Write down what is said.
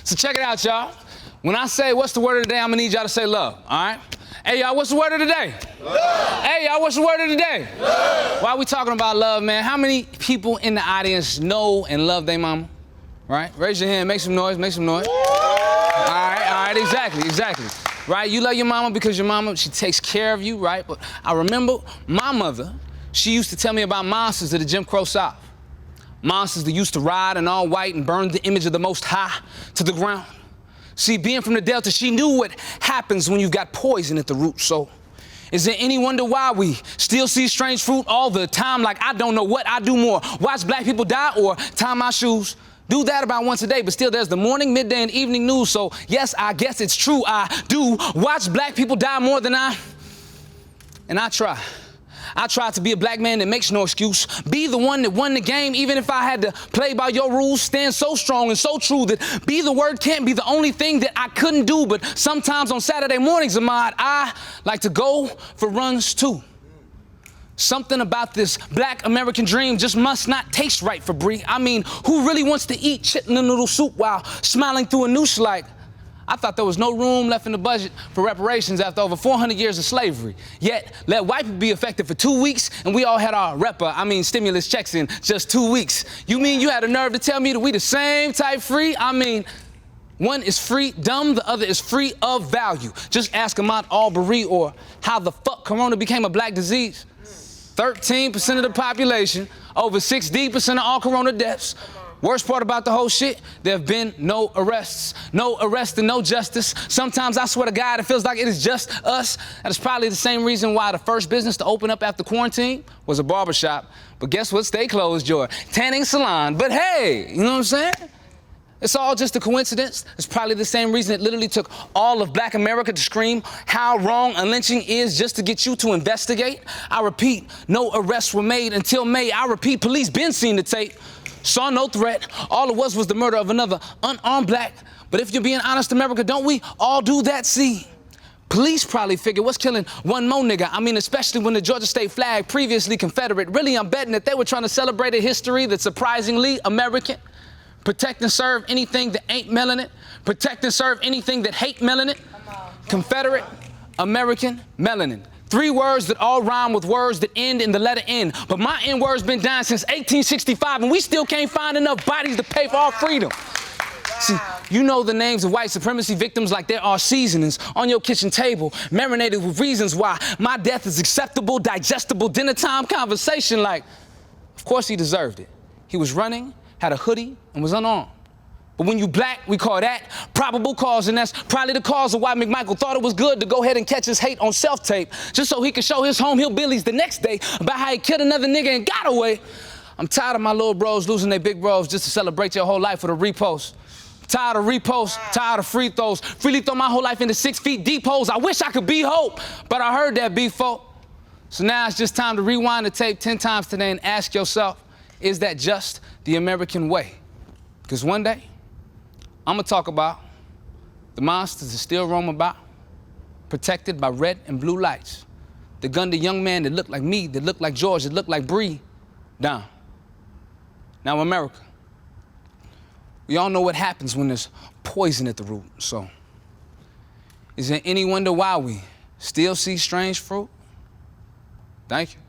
So check it out, y'all. When I say what's the word of the day, I'm gonna need y'all to say love, all right? Hey, y'all, what's the word of the day? Love. Hey, y'all, what's the word of the day? Love. Why are we talking about love, man? How many people in the audience know and love their mama? Right? Raise your hand, make some noise, make some noise. All right, exactly. Right? You love your mama because your mama, she takes care of you, right? But I remember my mother, she used to tell me about monsters of the Jim Crow South. Monsters that used to ride in all white and burn the image of the Most High to the ground. See, being from the Delta, she knew what happens when you've got poison at the root. So is there any wonder why we still see strange fruit all the time? Like, I don't know what I do more, watch black people die or tie my shoes. Do that about once a day, but still there's the morning, midday, and evening news. So yes, I guess it's true, I do watch black people die more than I try. I try to be a black man that makes no excuse. Be the one that won the game, even if I had to play by your rules. Stand so strong and so true that be the word can't be the only thing that I couldn't do. But sometimes on Saturday mornings, Ahmad, I like to go for runs too. Something about this black American dream just must not taste right for Bree. I mean, who really wants to eat chitlin noodle soup while smiling through a noose like, I thought there was no room left in the budget for reparations after over 400 years of slavery. Yet, let white people be affected for 2 weeks, and we all had our stimulus checks in just 2 weeks. You mean you had a nerve to tell me that we the same type free? I mean, one is free dumb, the other is free of value. Just ask Ahmaud Arbery or how the fuck Corona became a black disease. 13% of the population, over 60% of all Corona deaths. Worst part about the whole shit, there have been no arrests. No arrest and no justice. Sometimes I swear to God, it feels like it is just us. That is probably the same reason why the first business to open up after quarantine was a barbershop. But guess what? Stay closed, your tanning salon. But hey, you know what I'm saying? It's all just a coincidence. It's probably the same reason it literally took all of black America to scream how wrong a lynching is just to get you to investigate. I repeat, no arrests were made until May. I repeat, police been seen the tape, saw no threat. All it was the murder of another unarmed black. But if you're being honest, America, don't we all do that? See, police probably figure what's killing one more nigga. I mean, especially when the Georgia state flag, previously Confederate, really I'm betting that they were trying to celebrate a history that's surprisingly American. Protect and serve anything that ain't melanin. Protect and serve anything that hate melanin. Confederate, American, melanin. 3 words that all rhyme with words that end in the letter N. But my N word's been dying since 1865, and we still can't find enough bodies to pay for our freedom. See, you know the names of white supremacy victims like there are seasonings on your kitchen table, marinated with reasons why my death is acceptable, digestible, dinner time conversation like, of course he deserved it. He was running, had a hoodie, and was unarmed. But when you black, we call that probable cause, and that's probably the cause of why McMichael thought it was good to go ahead and catch his hate on self-tape, just so he could show his home hillbillies the next day about how he killed another nigga and got away. I'm tired of my little bros losing their big bros just to celebrate your whole life with a repost. Tired of reposts, tired of free throws. Freely throw my whole life into 6 feet deep holes. I wish I could be hope, but I heard that before. So now it's just time to rewind the tape 10 times today and ask yourself, is that just the American way? Because one day, I'm gonna talk about the monsters that still roam about, protected by red and blue lights. That gunned a young man that looked like me, that looked like George, that looked like Bree, down. Now, America, we all know what happens when there's poison at the root. So, is there any wonder why we still see strange fruit? Thank you.